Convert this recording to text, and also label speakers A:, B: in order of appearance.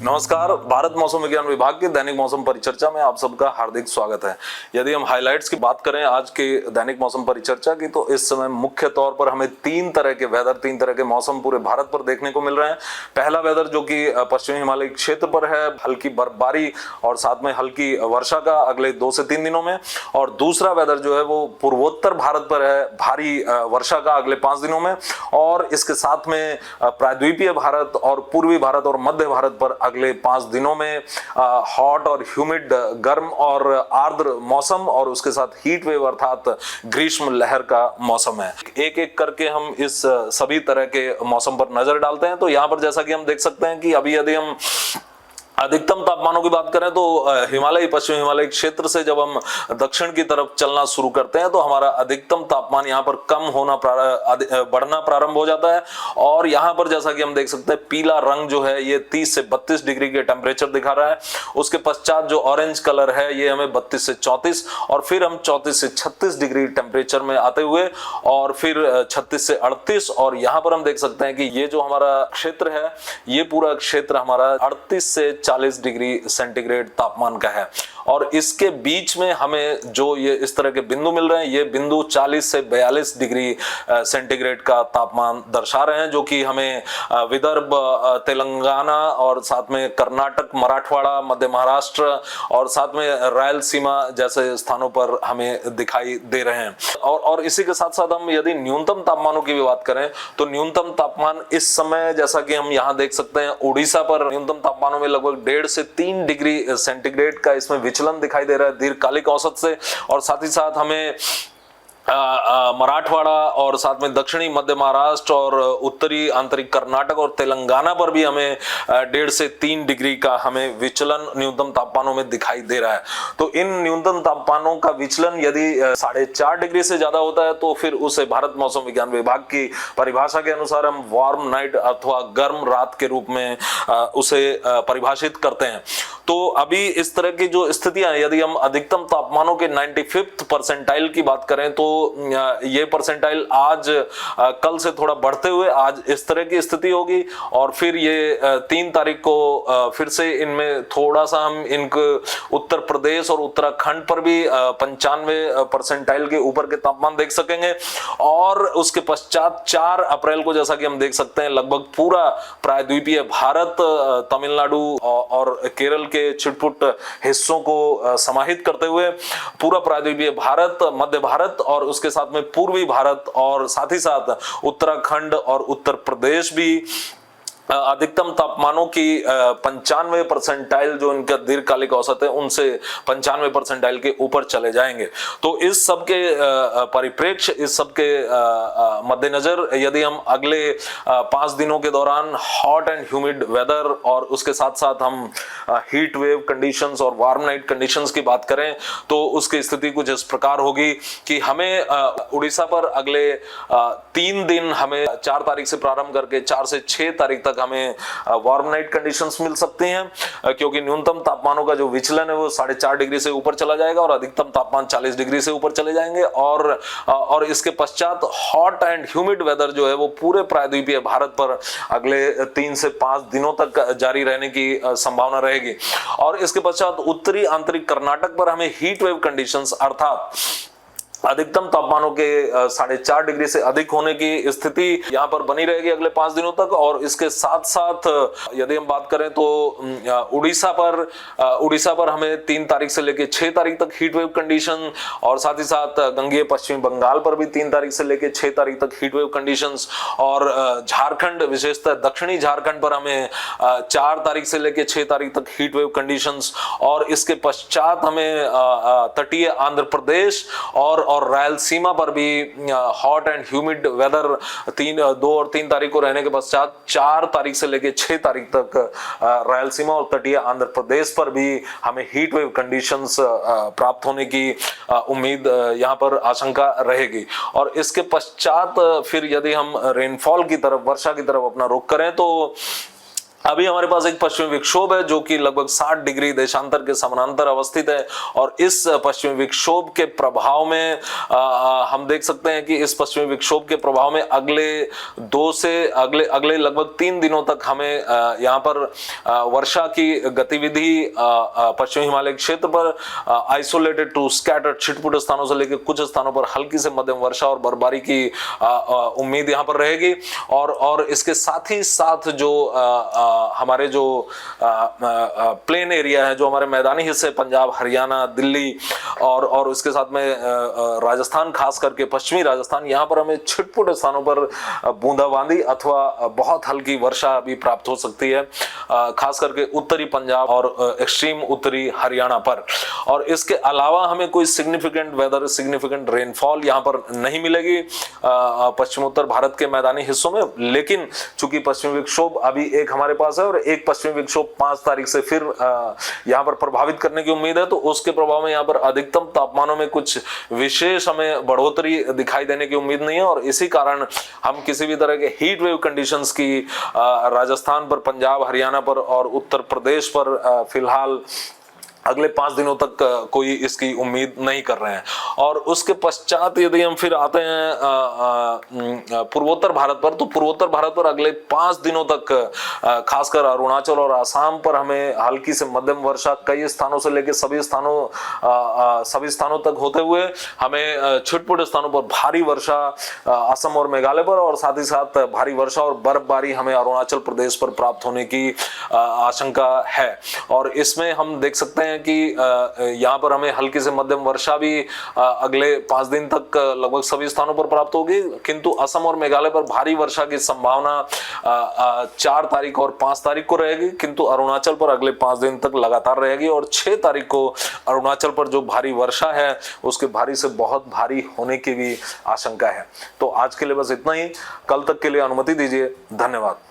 A: नमस्कार। भारत मौसम विज्ञान विभाग के दैनिक मौसम परिचर्चा में आप सबका हार्दिक स्वागत है। यदि हम हाइलाइट्स की बात करें आज के दैनिक मौसम परिचर्चा की, तो इस समय मुख्य तौर पर हमें तीन तरह के मौसम पूरे भारत पर देखने को मिल रहे हैं। पहला वेदर जो कि पश्चिमी हिमालय क्षेत्र पर है, हल्की बर्फबारी और साथ में हल्की वर्षा का अगले 2 से 3 दिनों में, और दूसरा वेदर जो है वो पूर्वोत्तर भारत पर है, भारी वर्षा का अगले 5 दिनों में, और इसके साथ में प्रायद्वीपीय भारत और पूर्वी भारत और मध्य भारत पर अगले 5 दिनों में हॉट और ह्यूमिड, गर्म और आर्द्र मौसम, और उसके साथ हीट वेव अर्थात ग्रीष्म लहर का मौसम है। एक एक करके हम इस सभी तरह के मौसम पर नजर डालते हैं। तो यहां पर जैसा कि हम देख सकते हैं कि अभी यदि हम अधिकतम तापमानों की बात करें तो पश्चिम हिमालय क्षेत्र से जब हम दक्षिण की तरफ चलना शुरू करते हैं तो हमारा अधिकतम तापमान यहाँ पर बढ़ना प्रारंभ हो जाता है। और यहाँ पर जैसा कि हम देख सकते हैं पीला रंग जो है ये 30 से 32 डिग्री के टेम्परेचर दिखा रहा है। उसके पश्चात जो ऑरेंज कलर है ये हमें 32 से 34, और फिर हम 34 से 36 डिग्री टेम्परेचर में आते हुए और फिर 36 से 38, और यहाँ पर हम देख सकते हैं कि ये जो हमारा क्षेत्र है ये पूरा क्षेत्र हमारा 38 से 40 डिग्री सेंटीग्रेड तापमान का है। और इसके बीच में हमें जो ये इस तरह के बिंदु मिल रहे हैं, ये बिंदु 40 से 42 डिग्री सेंटीग्रेड का तापमान दर्शा रहे हैं, जो कि हमें विदर्भ, तेलंगाना और साथ में कर्नाटक, मराठवाड़ा, मध्य महाराष्ट्र और साथ में रायलसीमा जैसे स्थानों पर हमें दिखाई दे रहे हैं। और इसी के साथ साथ हम यदि न्यूनतम तापमानों की भी बात करें तो न्यूनतम तापमान इस समय जैसा कि हम यहाँ देख सकते हैं उड़ीसा पर न्यूनतम तापमानों में लगभग 1.5 से 3 डिग्री सेंटीग्रेड का इसमें विचलन दिखाई दे रहा है दीर्घकालिक औसत से। और साथ ही साथ हमें मराठवाड़ा और साथ में दक्षिणी मध्य महाराष्ट्र और उत्तरी आंतरिक कर्नाटक और तेलंगाना पर भी हमें 1.5 से 3 डिग्री का हमें विचलन न्यूनतम तापमानों में दिखाई दे रहा है। तो इन न्यूनतम तापमानों का विचलन यदि 4.5 डिग्री से ज्यादा होता है तो फिर उसे भारत मौसम विज्ञान विभाग की परिभाषा के अनुसार हम वार्म नाइट अथवा गर्म रात के रूप में उसे परिभाषित करते हैं। तो अभी इस तरह की जो स्थितियां, यदि हम अधिकतम तापमानों के 95th परसेंटाइल की बात करें तो ये परसेंटाइल आज कल से थोड़ा बढ़ते हुए आज इस तरह की स्थिति होगी, और फिर ये 3 तारीख को फिर से इनमें थोड़ा सा हम इनको उत्तर प्रदेश और उत्तराखंड पर भी 95 परसेंटाइल के ऊपर के तापमान देख सकेंगे। और उसके पश्चात 4 अप्रैल को जैसा कि हम देख सकते हैं लगभग पूरा प्रायद्वीपीय भारत, तमिलनाडु और केरल के छिटपुट हिस्सों को समाहित करते हुए पूरा प्रायद्वीपीय भारत, मध्य भारत और उसके साथ में पूर्वी भारत और साथ ही साथ उत्तराखंड और उत्तर प्रदेश भी अधिकतम तापमानों की 95 परसेंटाइल जो इनका दीर्घकालिक औसत है उनसे 95 परसेंटाइल के ऊपर चले जाएंगे। तो इस सब के परिप्रेक्ष्य, इस सब के मद्देनजर यदि हम अगले 5 दिनों के दौरान हॉट एंड ह्यूमिड वेदर और उसके साथ साथ हम हीट वेव कंडीशंस और वार्म नाइट कंडीशंस की बात करें तो उसकी स्थिति कुछ इस प्रकार होगी कि हमें उड़ीसा पर अगले 3 दिन हमें 4 तारीख से प्रारंभ करके 4 से 6 तारीख तक हमें वार्म नाइट कंडीशंस मिल सकती हैं, क्योंकि न्यूनतम तापमानों का जो विचलन है वो 4.5 डिग्री से ऊपर चला जाएगा और अधिकतम तापमान 40 डिग्री से ऊपर चले जाएंगे। और इसके पश्चात हॉट एंड ह्यूमिड वेदर जो है वो पूरे प्रायद्वीपीय भारत पर अगले 3 से 5 दिनों तक जारी रहने की संभावना रहेगी। और इसके पश्चात उत्तरी आंतरिक कर्नाटक पर हमें हीट वेव कंडीशंस अर्थात अधिकतम तापमानों के 4.5 डिग्री से अधिक होने की स्थिति यहां पर बनी रहेगी अगले 5 दिनों तक। और इसके साथ साथ यदि हम बात करें तो उड़ीसा पर हमें 3 तारीख से लेकर 6 तारीख तक हीट वेव कंडीशन, और साथ ही साथ गंगेय पश्चिमी बंगाल पर भी 3 तारीख से लेकर 6 तारीख तक हीट वेव कंडीशंस, और झारखंड विशेषतः दक्षिणी झारखंड पर हमें 4 तारीख से लेकर 6 तारीख तक हीट वेव कंडीशंस, और इसके पश्चात हमें तटीय आंध्र प्रदेश और रायलसीमा पर भी हॉट एंड ह्यूमिड वेदर 2 और 3 तारीख को रहने के पश्चात 4 तारीख से लेकर 6 तारीख तक रायलसीमा और तटीय आंध्र प्रदेश पर भी हमें हीट वेव कंडीशंस प्राप्त होने की उम्मीद यहां पर आशंका रहेगी। और इसके पश्चात फिर यदि हम रेनफॉल की तरफ, वर्षा की तरफ अपना रुख करें तो अभी हमारे पास एक पश्चिमी विक्षोभ है जो कि लगभग 60 डिग्री देशांतर के समानांतर अवस्थित है, और इस पश्चिमी विक्षोभ के प्रभाव में हम देख सकते हैं कि इस पश्चिमी विक्षोभ के प्रभाव में अगले लगभग 3 दिनों तक हमें यहाँ पर वर्षा की गतिविधि पश्चिमी हिमालय क्षेत्र पर आइसोलेटेड टू स्कैटर्ड छिटपुट स्थानों से लेकर कुछ स्थानों पर हल्की से मध्यम वर्षा और बर्फबारी की उम्मीद यहाँ पर रहेगी। और इसके साथ ही साथ जो हमारे जो प्लेन एरिया है, जो हमारे मैदानी हिस्से पंजाब, हरियाणा, दिल्ली और उसके साथ में राजस्थान, खास करके पश्चिमी राजस्थान, यहाँ पर हमें छिटपुट स्थानों पर बूंदाबांदी अथवा बहुत हल्की वर्षा भी प्राप्त हो सकती है, खास करके उत्तरी पंजाब और एक्सट्रीम उत्तरी हरियाणा पर। और इसके अलावा हमें कोई सिग्निफिकेंट रेनफॉल यहाँ पर नहीं मिलेगी पश्चिमोत्तर भारत के मैदानी हिस्सों में। लेकिन चूंकि पश्चिमी विक्षोभ अभी एक हमारे पास है और एक पश्चिमी विक्षोभ 5 तारीख से फिर यहाँ पर प्रभावित करने की उम्मीद है, तो उसके प्रभाव में यहाँ पर अधिकतम तापमानों में कुछ विशेष हमें बढ़ोतरी दिखाई देने की उम्मीद नहीं है। और इसी कारण हम किसी भी तरह के हीट वेव कंडीशंस की राजस्थान पर, पंजाब, हरियाणा पर और उत्तर प्रदेश पर फिलहाल अगले 5 दिनों तक कोई इसकी उम्मीद नहीं कर रहे हैं। और उसके पश्चात यदि हम फिर आते हैं पूर्वोत्तर भारत पर, तो पूर्वोत्तर भारत पर अगले 5 दिनों तक खासकर अरुणाचल और असम पर हमें हल्की से मध्यम वर्षा कई स्थानों से लेकर सभी स्थानों तक होते हुए हमें छिटपुट स्थानों पर भारी वर्षा असम और मेघालय पर, और साथ ही साथ भारी वर्षा और बर्फबारी हमें अरुणाचल प्रदेश पर प्राप्त होने की आशंका है। और इसमें हम देख सकते हैं कि यहाँ पर हमें हल्की से मध्यम वर्षा भी अगले 5 दिन तक लगभग सभी स्थानों पर प्राप्त होगी, किंतु असम और मेघालय पर भारी वर्षा की संभावना 4 तारीख और 5 तारीख को रहेगी, किंतु अरुणाचल पर अगले 5 दिन तक लगातार रहेगी। और 6 तारीख को अरुणाचल पर जो भारी वर्षा है उसके भारी से बहुत भारी होने की भी आशंका है। तो आज के लिए बस इतना ही, कल तक के लिए अनुमति दीजिए। धन्यवाद।